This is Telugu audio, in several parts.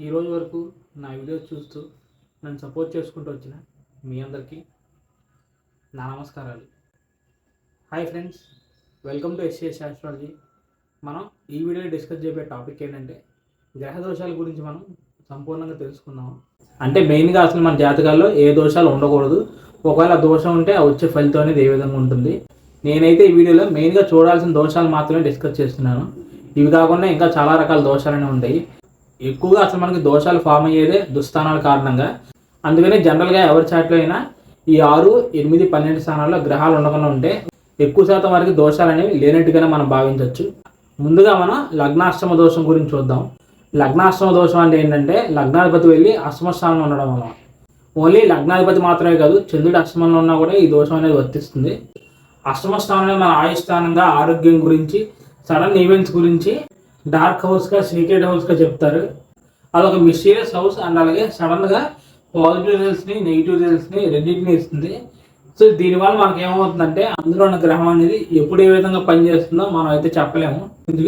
ఈ రోజు వరకు నా వీడియోస్ చూస్తూ నన్ను సపోర్ట్ చేసుకుంటూ వచ్చిన మీ అందరికీ నా నమస్కారాలు. Hi friends, welcome to SCS astrology. మనం ఈ వీడియోలో డిస్కస్ చేసే టాపిక్ ఏంటంటే గ్రహ దోషాల గురించి మనం సంపూర్ణంగా తెలుసుకుందాం. అంటే మెయిన్గా అసలు మన జాతకాల్లో ఏ దోషాలు ఉండకూడదు, ఒకవేళ దోషం ఉంటే ఆ వచ్చే ఫలితం అనేది ఏ విధంగా ఉంటుంది. నేనైతే ఈ వీడియోలో మెయిన్గా చూడాల్సిన దోషాలు మాత్రమే డిస్కస్ చేస్తున్నాను. ఇవి కాకుండా ఇంకా చాలా రకాల దోషాలనే ఉంటాయి. ఎక్కువగా అసలు మనకి దోషాలు ఫామ్ అయ్యేదే దుస్థానాల కారణంగా. అందుకని జనరల్గా ఎవరి చాట్లో అయినా ఈ 6, 8, 12 స్థానాల్లో గ్రహాలు ఉండకుండా ఉంటే ఎక్కువ శాతం వరకు దోషాలు అనేవి లేనట్టుగానే మనం భావించవచ్చు. ముందుగా మనం లగ్నాష్టమ దోషం గురించి చూద్దాం. లగ్నాష్టమ దోషం అంటే ఏంటంటే లగ్నాధిపతి వెళ్ళి అష్టమ స్థానంలో ఉండడం వల్ల. ఓన్లీ లగ్నాధిపతి మాత్రమే కాదు, చంద్రుడు అష్టమంలో ఉన్నా కూడా ఈ దోషం అనేది వర్తిస్తుంది. అష్టమ స్థానంలో మన ఆయుష్ స్థానంగా, ఆరోగ్యం గురించి, సడన్ ఈవెంట్స్ గురించి, డార్క్ హౌస్గా, సీక్రెట్ హౌస్గా చెప్తారు. అదొక మిస్టీరియస్ హౌస్ అండ్ అలాగే సడన్గా పాజిటివ్ రిజల్ట్స్ని, నెగిటివ్ రిజల్ట్స్ని రెండింటిని ఇస్తుంది. సో దీనివల్ల మనకి ఏమవుతుందంటే అందులో ఉన్న గ్రహం అనేది ఎప్పుడు ఏ విధంగా పనిచేస్తుందో మనం అయితే చెప్పలేము. ఇది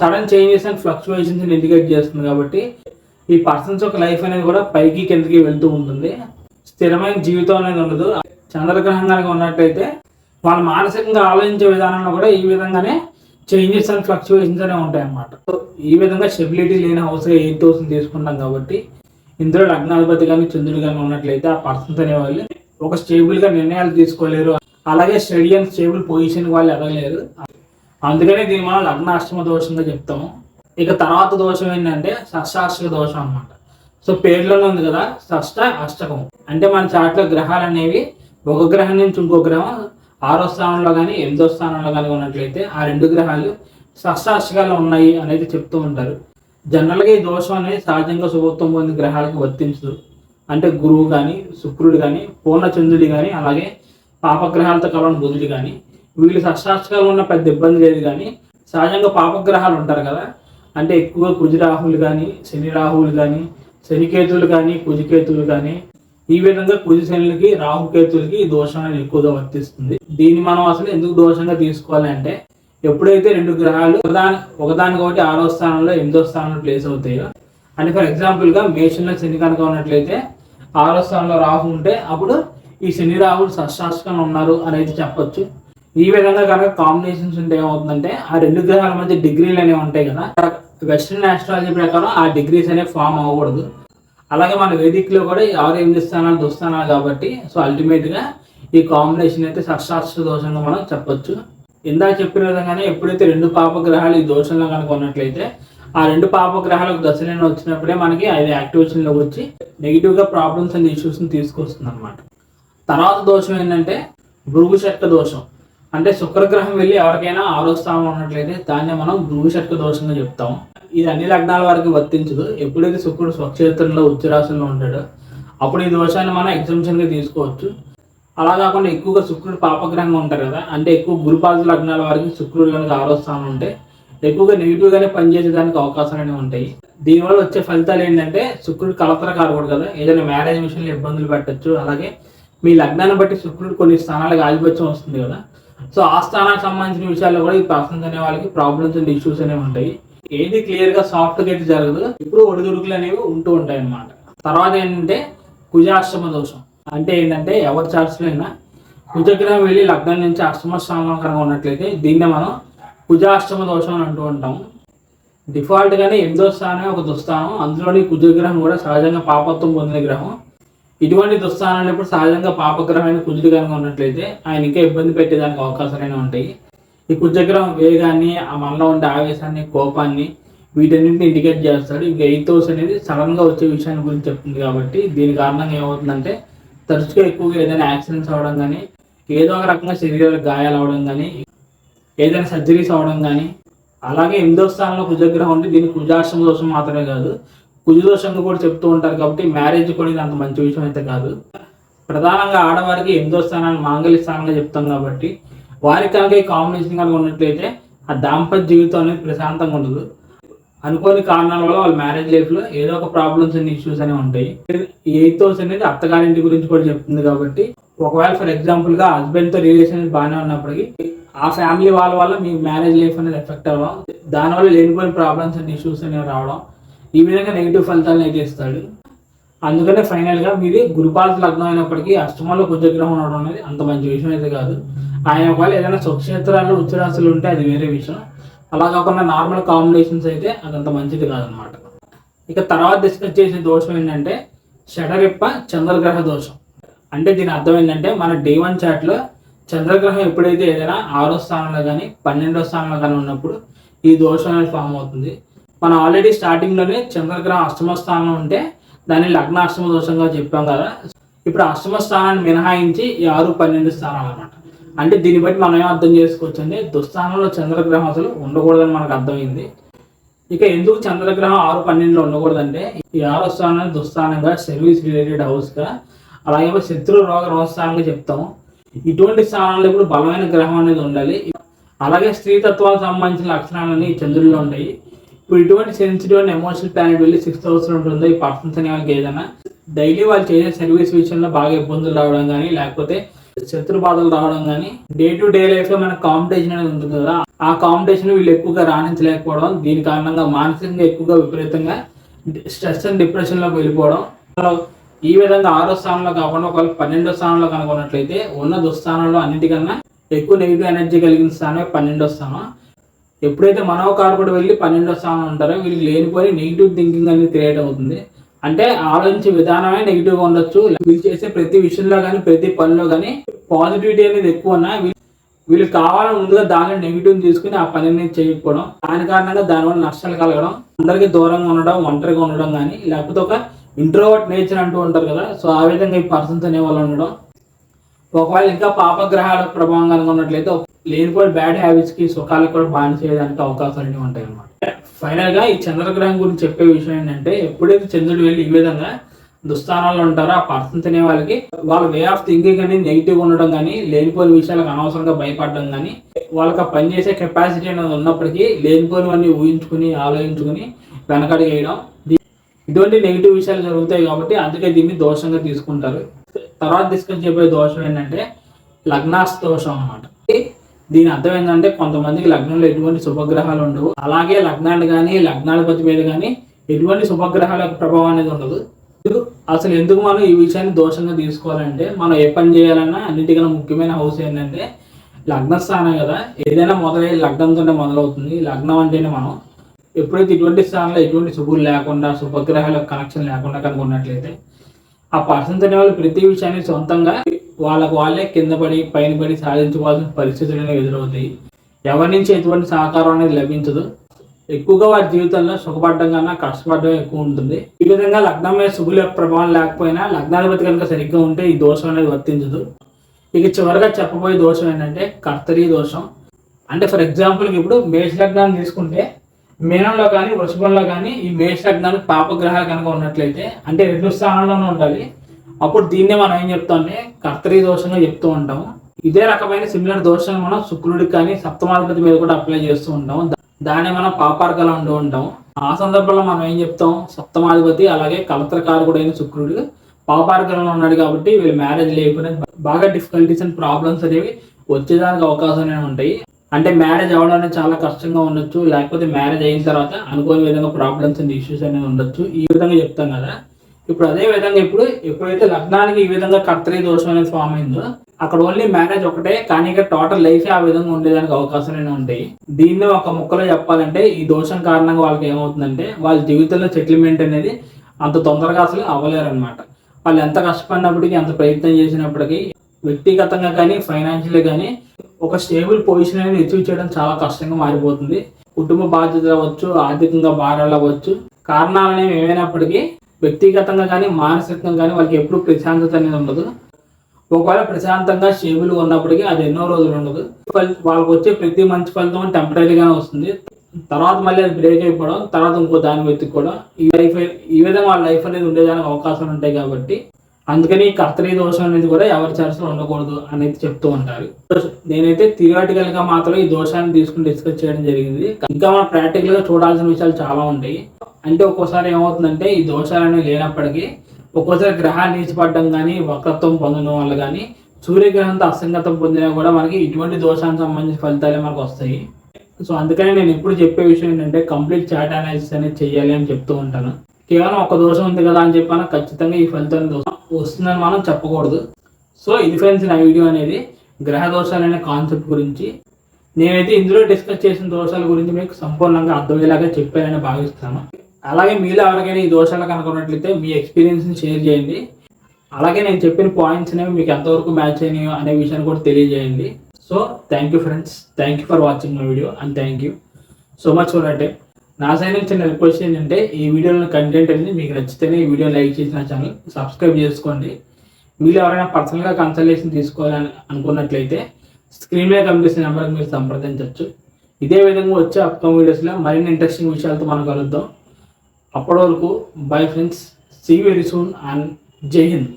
sudden changes and fluctuations indicate చేస్తుంది. కాబట్టి ఈ పర్సన్స్ యొక్క లైఫ్ అనేది కూడా పైకి కిందకి వెళ్తూ ఉంటుంది. స్థిరమైన జీవితం అనేది ఉండదు. చంద్రగ్రహం కనుక ఉన్నట్టయితే వాళ్ళు మానసికంగా ఆలోచించే విధానంలో కూడా ఈ విధంగానే చేంజెస్ అండ్ ఫ్లక్చువేషన్స్ అనేవి ఉంటాయి అన్నమాట. సో ఈ విధంగా స్టెబిలిటీ లేని హౌస్గా 8,000 తీసుకుంటాం. కాబట్టి ఇందులో లగ్నాధిపతి కానీ చంద్రుడు కానీ ఉన్నట్లయితే ఆ పర్సన్స్ అనేవాళ్ళు ఒక స్టేబుల్గా నిర్ణయాలు తీసుకోలేరు, అలాగే స్టడీ అండ్ స్టేబుల్ పొజిషన్ వాళ్ళు ఎదగలేరు. అందుకనే దీన్ని మనం లగ్నాష్టమ దోషంగా చెప్తాము. ఇక తర్వాత దోషం ఏంటంటే షష్టాష్టక దోషం అన్నమాట. సో పేర్లోనే ఉంది కదా, షష్ట అష్టకం అంటే మన చాట్లో గ్రహాలు అనేవి ఒక గ్రహం నుంచి ఇంకో గ్రహం 6వ స్థానంలో కానీ 8వ స్థానంలో కానీ ఉన్నట్లయితే ఆ 2 గ్రహాలు షష్టాష్టకాలు ఉన్నాయి అనేది చెప్తూ ఉంటారు. జనరల్గా ఈ దోషం అనేది సహజంగా శుభత్వం పొందిన గ్రహాలకు వర్తించదు. అంటే గురువు కానీ, శుక్రుడు కానీ, పూర్ణచంద్రుడి కానీ, అలాగే పాపగ్రహాలతో కలవని బుధుడు కానీ, వీళ్ళు షష్టాష్టకాలు ఉన్న పెద్ద ఇబ్బంది లేదు. కానీ సహజంగా పాపగ్రహాలు ఉంటారు కదా, అంటే ఎక్కువగా కుజ రాహువులు కానీ, శని రాహువులు కానీ, శనికేతువులు కానీ, కుజకేతువులు కానీ, ఈ విధంగా కుజ శనులకి, రాహుకేతులకి ఈ దోషం అనేది ఎక్కువగా వర్తిస్తుంది. దీన్ని మనం అసలు ఎందుకు దోషంగా తీసుకోవాలి అంటే ఎప్పుడైతే 2 గ్రహాలు ఒకదానికొకటి 6వ స్థానంలో 8వ స్థానంలో ప్లేస్ అవుతాయో, అంటే ఫర్ ఎగ్జాంపుల్గా మేషంలో శని కనుక ఉన్నట్లయితే 6వ స్థానంలో రాహు ఉంటే అప్పుడు ఈ శని రాహులు షష్టాష్టకంలో ఉన్నారు అనేది చెప్పొచ్చు. ఈ విధంగా కనుక కాంబినేషన్స్ ఉంటే ఏమవుతుందంటే ఆ 2 గ్రహాల మధ్య డిగ్రీలు అనేవి ఉంటాయి కదా, వెస్ట్రన్ ఆస్ట్రాలజీ ప్రకారం ఆ డిగ్రీస్ అనేవి ఫామ్ అవ్వకూడదు. అలాగే మన వేదికలో కూడా 6, 8 స్థానాలు దుస్థానాలు కాబట్టి సో అల్టిమేట్గా ఈ కాంబినేషన్ అయితే షష్టాష్టక దోషంగా మనం చెప్పొచ్చు. ఇందాక చెప్పిన విధంగానే ఎప్పుడైతే 2 పాపగ్రహాలు ఈ దోషంలో కనుక ఉన్నట్లయితే ఆ 2 పాపగ్రహాలకు దశలను వచ్చినప్పుడే మనకి అది యాక్టివేషన్లోకి వచ్చి నెగిటివ్గా ప్రాబ్లమ్స్ అండ్ ఇష్యూస్ని తీసుకొస్తుంది అనమాట. తర్వాత దోషం ఏంటంటే భృగుషట్క దోషం. అంటే శుక్రగ్రహం వెళ్ళి ఎవరికైనా 6వ స్థానంలో ఉన్నట్లయితే దాన్ని మనం భృగుషట్క దోషంగా చెప్తాం. ఇది అన్ని లగ్నాల వరకు వర్తించదు. ఎప్పుడైతే శుక్రుడు స్వక్షేత్రంలో ఉచ్చరాశంలో ఉంటాడో అప్పుడు ఈ దోషాన్ని మనం ఎగ్జంప్షన్గా తీసుకోవచ్చు. అలా కాకుండా ఎక్కువగా శుక్రుడు పాపగ్రహంగా ఉంటారు కదా, అంటే ఎక్కువ గురుపాద లగ్నాల వరకు శుక్రుడు కనుక 6వ స్థానం ఉంటే ఎక్కువగా నెగిటివ్గానే పనిచేసేదానికి అవకాశాలు అనేవి ఉంటాయి. దీనివల్ల వచ్చే ఫలితాలు ఏంటంటే శుక్రుడు కలతరకారకూడదు కదా, ఏదైనా మ్యారేజ్ విషయంలో ఇబ్బందులు పెట్టచ్చు. అలాగే మీ లగ్నాన్ని బట్టి శుక్రుడు కొన్ని స్థానాలకు ఆధిపత్యం వస్తుంది కదా, సో ఆ స్థానానికి సంబంధించిన విషయాల్లో కూడా ఈ పర్సన్స్ అనే వాళ్ళకి ప్రాబ్లమ్స్ అండ్ ఇష్యూస్ అనేవి ఉంటాయి. ఏది క్లియర్గా సాఫ్ట్గా అయితే జరగదు, ఇప్పుడు ఒడిదుడుకులు అనేవి ఉంటూ ఉంటాయి అన్నమాట. తర్వాత ఏంటంటే కుజాష్టమ దోషం. అంటే ఏంటంటే ఎవరి చార్ట్స్లో అయినా కుజగ్రహం వెళ్ళి లగ్నం నుంచి అష్టమ స్థానంలో కనుక ఉన్నట్లయితే దీన్ని మనం కుజాష్టమ దోషం అని అంటూ ఉంటాము. డిఫాల్ట్గానే 8వ స్థానమే ఒక దుస్థానం, అందులోని కుజగ్రహం కూడా సహజంగా పాపత్వం పొందిన గ్రహం. ఇటువంటి దుస్థానాలు ఇప్పుడు సహజంగా పాపగ్రహమైన కుజుడు కనుక ఉన్నట్లయితే ఆయన ఇంకా ఇబ్బంది పెట్టేదానికి అవకాశాలైనా ఉంటాయి. ఈ కుజగ్రహం వేగాన్ని, ఆ మనలో ఉండే ఆవేశాన్ని, కోపాన్ని వీటన్నింటిని ఇండికేట్ చేస్తాడు. ఇంకా 8th హౌస్ అనేది సడన్గా వచ్చే విషయాన్ని గురించి చెప్తుంది. కాబట్టి దీని కారణంగా ఏమవుతుందంటే తరచుగా ఎక్కువగా ఏదైనా యాక్సిడెంట్స్ అవ్వడం కానీ, ఏదో ఒక రకంగా శరీరాలకు గాయాలు అవ్వడం కానీ, ఏదైనా సర్జరీస్ అవ్వడం కానీ, అలాగే 8వ స్థానంలో కుజగ్రహం ఉంటే దీనికి కుజాష్టమ దోషం మాత్రమే కాదు, కుజ దోషంగా కూడా చెప్తూ ఉంటారు. కాబట్టి మ్యారేజ్ కూడా ఇది అంత మంచి విషయం అయితే కాదు. ప్రధానంగా ఆడవారికి 8వ స్థానాన్ని మాంగళ్య స్థానంగా చెప్తాం. కాబట్టి వారికి కనుక ఈ కాంబినేషన్ కనుక ఉన్నట్లయితే ఆ దాంపత్య జీవితం అనేది ప్రశాంతంగా ఉండదు. అనుకోని కారణాల వల్ల వాళ్ళ మ్యారేజ్ లైఫ్లో ఏదో ఒక ప్రాబ్లమ్స్ అండ్ ఇష్యూస్ అనేవి ఉంటాయి. ఈ 8th హౌస్ అనేది అత్తగారింటి గురించి కూడా చెప్తుంది. కాబట్టి ఒకవేళ ఫర్ ఎగ్జాంపుల్గా హస్బెండ్తో రిలేషన్స్ బాగానే ఉన్నప్పటికీ ఆ ఫ్యామిలీ వాళ్ళ వల్ల మీ మ్యారేజ్ లైఫ్ అనేది ఎఫెక్ట్ అవ్వడం, దానివల్ల లేనిపోయిన ప్రాబ్లమ్స్ అండ్ ఇష్యూస్ అనేవి రావడం, ఈ విధంగా నెగిటివ్ ఫలితాలను అయితే ఇస్తాడు. అందుకనే ఫైనల్గా మీది గురుపాద లగ్నం అయినప్పటికీ అష్టమంలో కుజగ్రహం ఉండడం అనేది అంత మంచి విషయం అయితే కాదు. ఆయన ఒకవేళ ఏదైనా స్వక్షేత్రాల్లో ఉచ్చరాశులు ఉంటే అది వేరే విషయం. అలా కాకుండా నార్మల్ కాంబినేషన్స్ అయితే అదంత మంచిది కాదనమాట. ఇక తర్వాత డిస్కస్ చేసే దోషం ఏంటంటే షడరిప్ప చంద్రగ్రహ దోషం. అంటే దీని అర్థం ఏంటంటే మన D1 చార్ట్లో చంద్రగ్రహం ఎప్పుడైతే ఏదైనా 6వ స్థానంలో కానీ 12వ స్థానంలో కానీ ఉన్నప్పుడు ఈ దోషం అనేది ఫామ్ అవుతుంది. మనం ఆల్రెడీ స్టార్టింగ్లోనే చంద్రగ్రహం అష్టమ స్థానంలో ఉంటే దాన్ని లగ్న అష్టమ దోషంగా చెప్పాం కదా. ఇప్పుడు అష్టమ స్థానాన్ని మినహాయించి ఈ 6, 12 స్థానాలు అనమాట. అంటే దీన్ని బట్టి మనం ఏం అర్థం చేసుకోవచ్చు అంటే దుస్థానంలో చంద్రగ్రహం అసలు ఉండకూడదని మనకు అర్థమైంది. ఇక ఎందుకు చంద్రగ్రహం 6, 12లో ఉండకూడదంటే ఈ 6వ స్థానాన్ని దుస్థానంగా సర్వీస్ రిలేటెడ్ హౌస్గా, అలాగే శత్రు రోగ రోగస్థానంగా చెప్తాము. ఇటువంటి స్థానాల్లో ఇప్పుడు బలమైన గ్రహం అనేది ఉండాలి. అలాగే స్త్రీతత్వానికి సంబంధించిన లక్షణాలన్నీ చంద్రుల్లో ఉంటాయి. ఇప్పుడు ఇటువంటి సెన్సిటివ్ అండ్ ఎమోషనల్ ప్లానెట్ వెళ్ళి 6th హౌస్ లో ఉంటుందో ఈ పర్సన్స్ అనే వాళ్ళకి ఏదైనా డైలీ వాళ్ళు చేసే సర్వీస్ విషయంలో బాగా ఇబ్బందులు రావడం కానీ, లేకపోతే శత్రు బాధలు రావడం కానీ, డే టు డే లైఫ్ లో మనకు కాంపిటీషన్ అనేది ఉంటుంది కదా, ఆ కాంపిటీషన్ వీళ్ళు ఎక్కువగా రాణించలేకపోవడం, దీని కారణంగా మానసికంగా ఎక్కువగా విపరీతంగా స్ట్రెస్ అండ్ డిప్రెషన్ లోకి వెళ్ళిపోవడం. ఈ విధంగా 6వ స్థానంలో కాకుండా ఒకవేళ 12వ స్థానంలో కనుగొన్నట్లయితే ఉన్న దుస్థానంలో అన్నిటికన్నా ఎక్కువ నెగిటివ్ ఎనర్జీ కలిగిన స్థానమే 12వ స్థానం. ఎప్పుడైతే మనోకారకుడు వెళ్ళి 12వ స్థానంలో ఉంటారో వీళ్ళకి లేనిపోయి నెగిటివ్ థింకింగ్ అనేది క్రియేట్ అవుతుంది. అంటే ఆలోచించే విధానమే నెగిటివ్గా ఉండొచ్చు. వీళ్ళు చేసే ప్రతి విషయంలో కానీ ప్రతి పనిలో కానీ పాజిటివిటీ అనేది ఎక్కువ ఉన్నా వీళ్ళు కావాలని ముందుగా దానిలో నెగిటివ్ తీసుకుని ఆ పని అనేది చేయకపోవడం, దాని కారణంగా దానివల్ల నష్టాలు కలగడం, అందరికీ దూరంగా ఉండడం, ఒంటరిగా ఉండడం కానీ, లేకపోతే ఒక ఇంట్రోవర్ట్ నేచర్ అంటూ ఉంటారు కదా, సో ఆ విధంగా ఈ పర్సన్స్ అనే వాళ్ళు ఉండడం. ఒకవేళ ఇంకా పాపగ్రహాల ప్రభావం కనుగొన్నట్లయితే లేనిపోయిన బ్యాడ్ హ్యాబిట్స్ కి సుఖాలకు కూడా బానిస చేయడానికి అవకాశాలు ఉంటాయి అన్నమాట. ఫైనల్ గా ఈ చంద్రగ్రహం గురించి చెప్పే విషయం ఏంటంటే ఎప్పుడైతే చంద్రుడు వెళ్ళి ఈ విధంగా దుస్థానాల్లో ఉంటారో ఆ పర్సన్స్ అనే వాళ్ళకి వాళ్ళ వే ఆఫ్ థింకింగ్ అనేది నెగిటివ్ ఉండడం కానీ, లేనిపోయిన విషయాలకు అనవసరంగా భయపడడం కానీ, వాళ్ళకి ఆ పని చేసే కెపాసిటీ అనేది ఉన్నప్పటికీ లేనిపోయినవన్నీ ఊహించుకుని ఆలోచించుకుని వెనకడి వేయడం, ఇటువంటి నెగిటివ్ విషయాలు జరుగుతాయి. కాబట్టి అందుకే దీన్ని దోషంగా తీసుకుంటారు. తర్వాత డిస్కస్ చెప్పే దోషం ఏంటంటే లగ్నాస్ దోషం అన్నమాట. దీని అర్థం ఏంటంటే కొంతమందికి లగ్నంలో ఎటువంటి శుభగ్రహాలు ఉండవు, అలాగే లగ్నాన్ని కానీ లగ్నాధిపతి మీద కానీ ఎటువంటి శుభగ్రహాల ప్రభావం అనేది ఉండదు. అసలు ఎందుకు మనం ఈ విషయాన్ని దోషంగా తీసుకోవాలంటే మనం ఏ పని చేయాలన్నా అన్నిటికన్నా ముఖ్యమైన హౌస్ ఏంటంటే లగ్నస్థానం కదా. ఏదైనా మొదలయ్యే లగ్నంతోనే మొదలవుతుంది. లగ్నం అంటేనే మనం ఎప్పుడైతే ఇటువంటి స్థానంలో ఎటువంటి శుభులు లేకుండా శుభగ్రహాల కనెక్షన్ లేకుండా కనుకున్నట్లయితే ఆ పర్సన్స్ అనే వాళ్ళు ప్రతి విషయాన్ని సొంతంగా వాళ్ళకు వాళ్ళే కింద పడి పైన పడి సాధించుకోవాల్సిన పరిస్థితులు అనేవి ఎదురవుతాయి. ఎవరి నుంచి ఎటువంటి సహకారం అనేది లభించదు. ఎక్కువగా వారి జీవితంలో సుఖపడడం కన్నా కష్టపడడం ఎక్కువ ఉంటుంది. ఈ విధంగా లగ్నం మీద శుభుల ప్రభావం లేకపోయినా లగ్నాధిపతి కనుక సరిగ్గా ఉంటే ఈ దోషం అనేది వర్తించదు. ఇక చివరిగా చెప్పబోయే దోషం ఏంటంటే కర్తరీ దోషం. అంటే ఫర్ ఎగ్జాంపుల్కి ఇప్పుడు మేష లగ్నాన్ని తీసుకుంటే మీనంలో కానీ వృషభంలో కానీ ఈ మేష లగ్నానికి పాపగ్రహాలు కనుక ఉన్నట్లయితే అంటే 2 స్థానాల్లోనే ఉండాలి. అప్పుడు దీన్నే మనం ఏం చెప్తామంటే కర్తరీ దోషంగా చెప్తూ ఉంటాము. ఇదే రకమైన సిమిలర్ దోషాన్ని మనం శుక్రుడికి కానీ సప్తమాధిపతి మీద కూడా అప్లై చేస్తూ ఉంటాము. దాన్ని మనం పాపార్కలా ఉంటూ ఉంటాము. ఆ సందర్భంలో మనం ఏం చెప్తాం, సప్తమాధిపతి అలాగే కలత్రకారకుడు అయిన శుక్రుడు పాపార్కలంలో ఉన్నాడు కాబట్టి వీళ్ళు మ్యారేజ్ లేకపోయినా బాగా డిఫికల్టీస్ అండ్ ప్రాబ్లమ్స్ అనేవి వచ్చేదానికి అవకాశాలు ఉంటాయి. అంటే మ్యారేజ్ అవ్వడానికి చాలా కష్టంగా ఉండొచ్చు, లేకపోతే మ్యారేజ్ అయిన తర్వాత అనుకోని విధంగా ప్రాబ్లమ్స్ అండ్ ఇష్యూస్ అనేవి ఉండొచ్చు. ఈ విధంగా చెప్తాం కదా. ఇప్పుడు అదే విధంగా ఎప్పుడైతే లగ్నానికి ఈ విధంగా కర్తరీ దోషం అనేది ఫామ్ అయిందో అక్కడ ఓన్లీ మ్యారేజ్ ఒకటే, కానీ ఇక టోటల్ లైఫ్ ఆ విధంగా ఉండేదానికి అవకాశాలు ఉంటాయి. దీన్ని ఒక ముక్కలో చెప్పాలంటే ఈ దోషం కారణంగా వాళ్ళకి ఏమవుతుందంటే వాళ్ళ జీవితంలో సెటిల్మెంట్ అనేది అంత తొందరగా అసలు అవ్వలేరు అనమాట. వాళ్ళు ఎంత కష్టపడినప్పటికీ ఎంత ప్రయత్నం చేసినప్పటికీ వ్యక్తిగతంగా కానీ ఫైనాన్షియల్గా కానీ ఒక స్టేబుల్ పొజిషన్ అనేది అచీవ్ చేయడం చాలా కష్టంగా మారిపోతుంది. కుటుంబ బాధ్యతలు అవ్వచ్చు, ఆర్థికంగా భారాలు అవ్వచ్చు, కారణాలు అనేవి ఏమైనప్పటికీ వ్యక్తిగతంగా కానీ మానసికంగా కానీ వాళ్ళకి ఎప్పుడు ప్రశాంతత అనేది ఉండదు. ఒకవేళ ప్రశాంతంగా స్టేబుల్గా ఉన్నప్పటికీ అది ఎన్నో రోజులు ఉండదు. వాళ్ళకి వచ్చే ప్రతి మంచి ఫలితం టెంపరీగానే వస్తుంది. తర్వాత మళ్ళీ అది బ్రేక్ అయిపోవడం, తర్వాత ఇంకో దాన్ని వెతుక్కోవడం, ఈ విధంగా వాళ్ళ లైఫ్ అనేది ఉండేదానికి అవకాశాలు ఉంటాయి. కాబట్టి అందుకని ఈ కర్తరీ దోషం అనేది కూడా ఎవరి చర్చలో ఉండకూడదు అనేది చెప్తూ ఉంటారు. నేనైతే థియరిటికల్ గా మాత్రం ఈ దోషాన్ని తీసుకుని డిస్కస్ చేయడం జరిగింది. ఇంకా మనం ప్రాక్టికల్ గా చూడాల్సిన విషయాలు చాలా ఉంటాయి. అంటే ఒక్కోసారి ఏమవుతుందంటే ఈ దోషాలు అనేవి లేనప్పటికీ ఒక్కోసారి గ్రహాలు నీచిపడడం కానీ వక్రత్వం పొందడం వల్ల కానీ సూర్యగ్రహంతో అసంగతం పొందినా కూడా మనకి ఇటువంటి దోషానికి సంబంధించిన ఫలితాలే మనకు వస్తాయి. సో అందుకని నేను ఎప్పుడు చెప్పే విషయం ఏంటంటే కంప్లీట్ చార్ట్ అనాలిసిస్ అనేది చేయాలి అని చెప్తూ ఉంటాను. కేవలం ఒక దోషం ఉంది కదా అని చెప్పాను ఖచ్చితంగా ఈ ఫలితం దోషం వస్తుందని మనం చెప్పకూడదు. సో ఇది ఫ్రెండ్స్ నా వీడియో అనేది గ్రహ దోషాలు అనే కాన్సెప్ట్ గురించి. నేనైతే ఇందులో డిస్కస్ చేసిన దోషాల గురించి మీకు సంపూర్ణంగా అర్థమయ్యేలాగా చెప్పానని భావిస్తాను. అలాగే మీలో ఎవరికైనా ఈ దోషాలు కనుక్కున్నట్లయితే మీ ఎక్స్పీరియన్స్ని షేర్ చేయండి. అలాగే నేను చెప్పిన పాయింట్స్ అనేవి మీకు ఎంతవరకు మ్యాచ్ అయినాయో అనే విషయాన్ని కూడా తెలియజేయండి. So thank you friends, thank you for watching my video and thank you so much for at. నా సైడ్ నుంచి చిన్న రిక్వెస్ట్ ఏంటంటే ఈ వీడియోలో కంటెంట్ అనేది మీకు నచ్చితేనే ఈ వీడియో లైక్ చేసి నా ఛానల్ సబ్స్క్రైబ్ చేసుకోండి. మీరు ఎవరైనా పర్సనల్గా కన్సల్టేషన్ తీసుకోవాలని అనుకున్నట్లయితే స్క్రీన్ మీద కనిపిస్తున్న నెంబర్కి మీరు సంప్రదించవచ్చు. ఇదే విధంగా వచ్చే అప్కమింగ్ వీడియోస్లో మరిన్ని ఇంట్రెస్టింగ్ విషయాలతో మనం కలుద్దాం. అప్పటి వరకు bye friends, see very soon and Jai Hind.